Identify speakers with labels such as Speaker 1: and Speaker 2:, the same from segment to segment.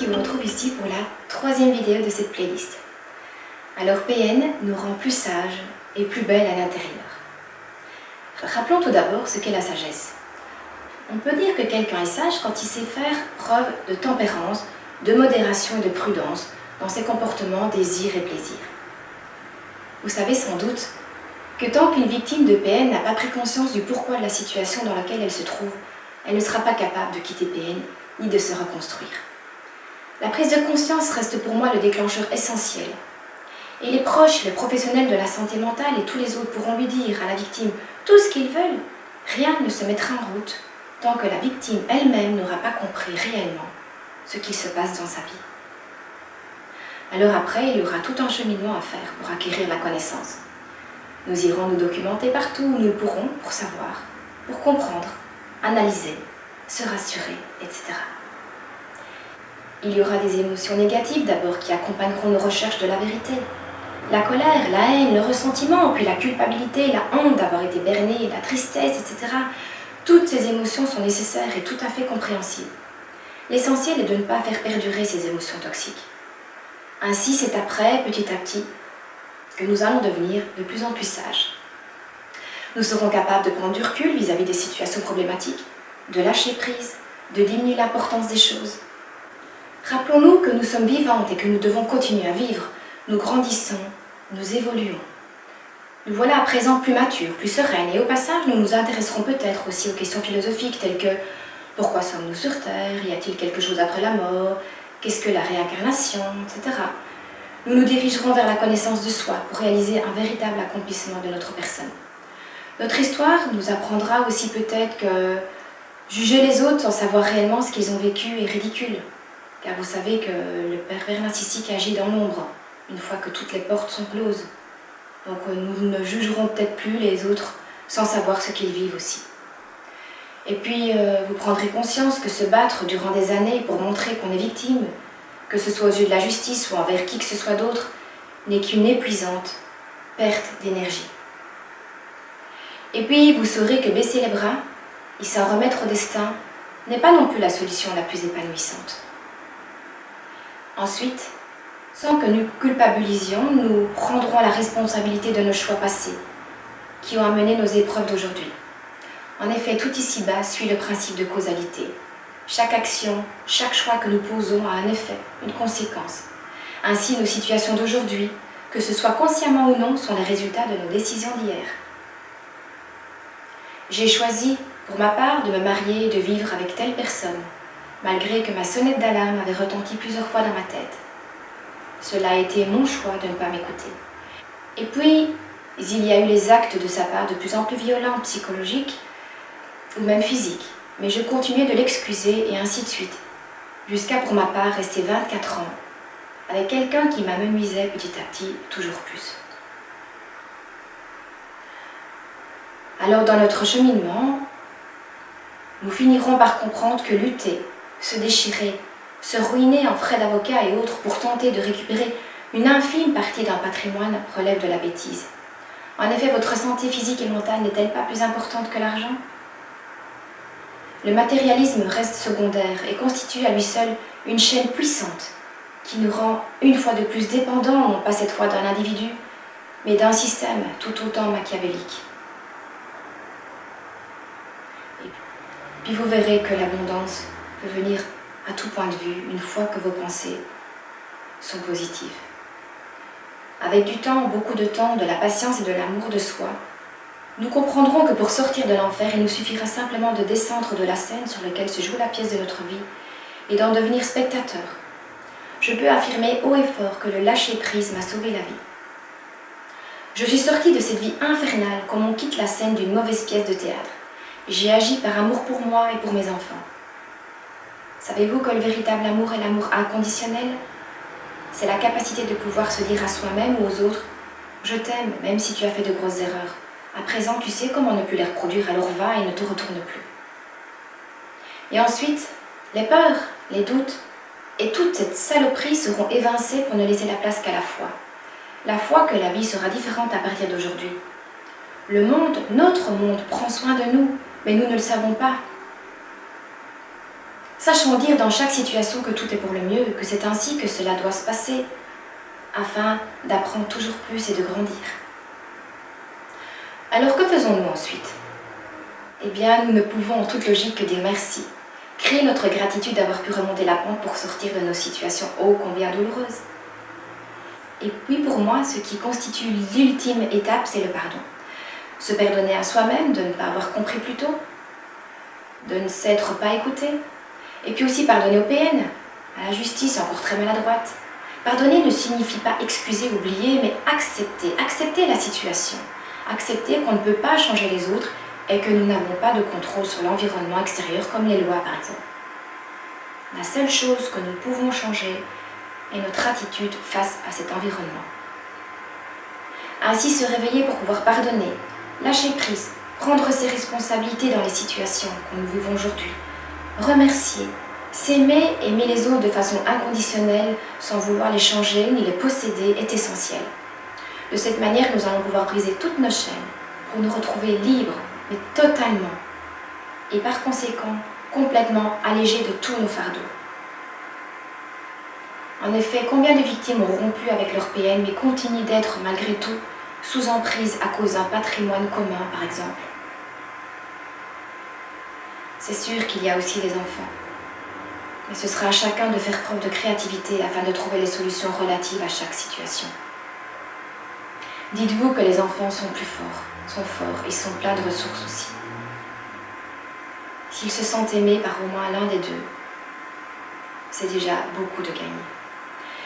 Speaker 1: qui vous retrouve ici pour la 3e vidéo de cette playlist. Alors PN nous rend plus sages et plus belles à l'intérieur. Rappelons tout d'abord ce qu'est la sagesse. On peut dire que quelqu'un est sage quand il sait faire preuve de tempérance, de modération et de prudence dans ses comportements, désirs et plaisirs. Vous savez sans doute que tant qu'une victime de PN n'a pas pris conscience du pourquoi de la situation dans laquelle elle se trouve, elle ne sera pas capable de quitter PN ni de se reconstruire. La prise de conscience reste pour moi le déclencheur essentiel. Et les proches, les professionnels de la santé mentale et tous les autres pourront lui dire à la victime tout ce qu'ils veulent. Rien ne se mettra en route tant que la victime elle-même n'aura pas compris réellement ce qu'il se passe dans sa vie. Alors après, il y aura tout un cheminement à faire pour acquérir la connaissance. Nous irons nous documenter partout où nous le pourrons pour savoir, pour comprendre, analyser, se rassurer, etc. Il y aura des émotions négatives d'abord qui accompagneront nos recherches de la vérité. La colère, la haine, le ressentiment, puis la culpabilité, la honte d'avoir été berné, la tristesse, etc. Toutes ces émotions sont nécessaires et tout à fait compréhensibles. L'essentiel est de ne pas faire perdurer ces émotions toxiques. Ainsi, c'est après, petit à petit, que nous allons devenir de plus en plus sages. Nous serons capables de prendre du recul vis-à-vis des situations problématiques, de lâcher prise, de diminuer l'importance des choses. Rappelons-nous que nous sommes vivantes et que nous devons continuer à vivre. Nous grandissons, nous évoluons. Nous voilà à présent plus matures, plus sereines et au passage, nous nous intéresserons peut-être aussi aux questions philosophiques telles que pourquoi sommes-nous sur Terre? Y a-t-il quelque chose après la mort? Qu'est-ce que la réincarnation? Etc. Nous nous dirigerons vers la connaissance de soi pour réaliser un véritable accomplissement de notre personne. Notre histoire nous apprendra aussi peut-être que juger les autres sans savoir réellement ce qu'ils ont vécu est ridicule. Car vous savez que le pervers narcissique agit dans l'ombre, une fois que toutes les portes sont closes. Donc nous ne jugerons peut-être plus les autres sans savoir ce qu'ils vivent aussi. Et puis vous prendrez conscience que se battre durant des années pour montrer qu'on est victime, que ce soit aux yeux de la justice ou envers qui que ce soit d'autre, n'est qu'une épuisante perte d'énergie. Et puis vous saurez que baisser les bras et s'en remettre au destin n'est pas non plus la solution la plus épanouissante. Ensuite, sans que nous culpabilisions, nous prendrons la responsabilité de nos choix passés, qui ont amené nos épreuves d'aujourd'hui. En effet, tout ici-bas suit le principe de causalité. Chaque action, chaque choix que nous posons a un effet, une conséquence. Ainsi, nos situations d'aujourd'hui, que ce soit consciemment ou non, sont les résultats de nos décisions d'hier. J'ai choisi, pour ma part, de me marier et de vivre avec telle personne, malgré que ma sonnette d'alarme avait retenti plusieurs fois dans ma tête. Cela a été mon choix de ne pas m'écouter. Et puis, il y a eu les actes de sa part de plus en plus violents, psychologiques ou même physiques. Mais je continuais de l'excuser et ainsi de suite, jusqu'à pour ma part rester 24 ans avec quelqu'un qui m'amenuisait petit à petit toujours plus. Alors dans notre cheminement, nous finirons par comprendre que lutter, se déchirer, se ruiner en frais d'avocat et autres pour tenter de récupérer une infime partie d'un patrimoine relève de la bêtise. En effet, votre santé physique et mentale n'est-elle pas plus importante que l'argent? Le matérialisme reste secondaire et constitue à lui seul une chaîne puissante qui nous rend une fois de plus dépendants, non pas cette fois d'un individu, mais d'un système tout autant machiavélique. Et puis vous verrez que l'abondance peut venir à tout point de vue une fois que vos pensées sont positives. Avec du temps, beaucoup de temps, de la patience et de l'amour de soi, nous comprendrons que pour sortir de l'enfer, il nous suffira simplement de descendre de la scène sur laquelle se joue la pièce de notre vie et d'en devenir spectateur. Je peux affirmer haut et fort que le lâcher-prise m'a sauvé la vie. Je suis sortie de cette vie infernale comme on quitte la scène d'une mauvaise pièce de théâtre. J'ai agi par amour pour moi et pour mes enfants. Savez-vous que le véritable amour est l'amour inconditionnel? C'est la capacité de pouvoir se dire à soi-même ou aux autres « Je t'aime, même si tu as fait de grosses erreurs. À présent, tu sais comment ne plus les reproduire, alors va et ne te retourne plus. » Et ensuite, les peurs, les doutes et toute cette saloperie seront évincées pour ne laisser la place qu'à la foi. La foi que la vie sera différente à partir d'aujourd'hui. Le monde, notre monde, prend soin de nous, mais nous ne le savons pas. Sachons dire dans chaque situation que tout est pour le mieux, que c'est ainsi que cela doit se passer, afin d'apprendre toujours plus et de grandir. Alors que faisons-nous ensuite? Eh bien, nous ne pouvons en toute logique que dire merci, créer notre gratitude d'avoir pu remonter la pente pour sortir de nos situations ô combien douloureuses. Et puis pour moi, ce qui constitue l'ultime étape, c'est le pardon. Se pardonner à soi-même de ne pas avoir compris plus tôt, de ne s'être pas écouté, et puis aussi pardonner au PN, à la justice encore très maladroite. Pardonner ne signifie pas excuser, oublier, mais accepter la situation, accepter qu'on ne peut pas changer les autres et que nous n'avons pas de contrôle sur l'environnement extérieur comme les lois par exemple. La seule chose que nous pouvons changer est notre attitude face à cet environnement. Ainsi se réveiller pour pouvoir pardonner, lâcher prise, prendre ses responsabilités dans les situations que nous vivons aujourd'hui, remercier, s'aimer, aimer les autres de façon inconditionnelle sans vouloir les changer ni les posséder est essentiel. De cette manière, nous allons pouvoir briser toutes nos chaînes pour nous retrouver libres, mais totalement, et par conséquent, complètement allégés de tous nos fardeaux. En effet, combien de victimes ont rompu avec leur PN mais continuent d'être malgré tout sous emprise à cause d'un patrimoine commun, par exemple? C'est sûr qu'il y a aussi les enfants. Mais ce sera à chacun de faire preuve de créativité afin de trouver les solutions relatives à chaque situation. Dites-vous que les enfants sont plus forts, sont forts et sont pleins de ressources aussi. S'ils se sentent aimés par au moins l'un des deux, c'est déjà beaucoup de gagné.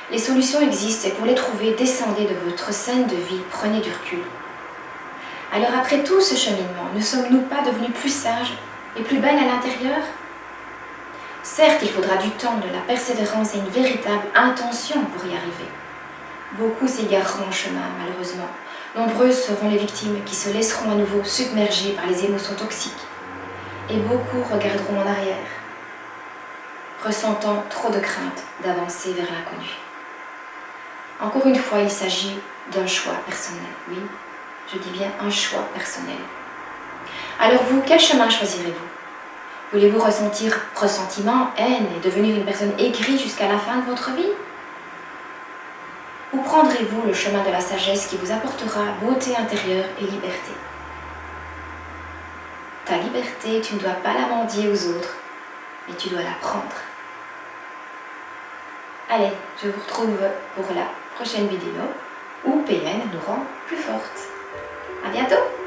Speaker 1: Les solutions existent et pour les trouver, descendez de votre scène de vie, prenez du recul. Alors après tout ce cheminement, ne sommes-nous pas devenus plus sages et plus belles à l'intérieur? Certes, il faudra du temps, de la persévérance et une véritable intention pour y arriver. Beaucoup s'égareront en chemin, malheureusement. Nombreuses seront les victimes qui se laisseront à nouveau submerger par les émotions toxiques. Et beaucoup regarderont en arrière, ressentant trop de crainte d'avancer vers l'inconnu. Encore une fois, il s'agit d'un choix personnel. Oui, je dis bien un choix personnel. Alors vous, quel chemin choisirez-vous? Voulez-vous ressentir ressentiment, haine et devenir une personne aigrie jusqu'à la fin de votre vie? Ou prendrez-vous le chemin de la sagesse qui vous apportera beauté intérieure et liberté? Ta liberté, tu ne dois pas la mendier aux autres, mais tu dois la prendre. Allez, je vous retrouve pour la prochaine vidéo où PN nous rend plus fortes. À bientôt!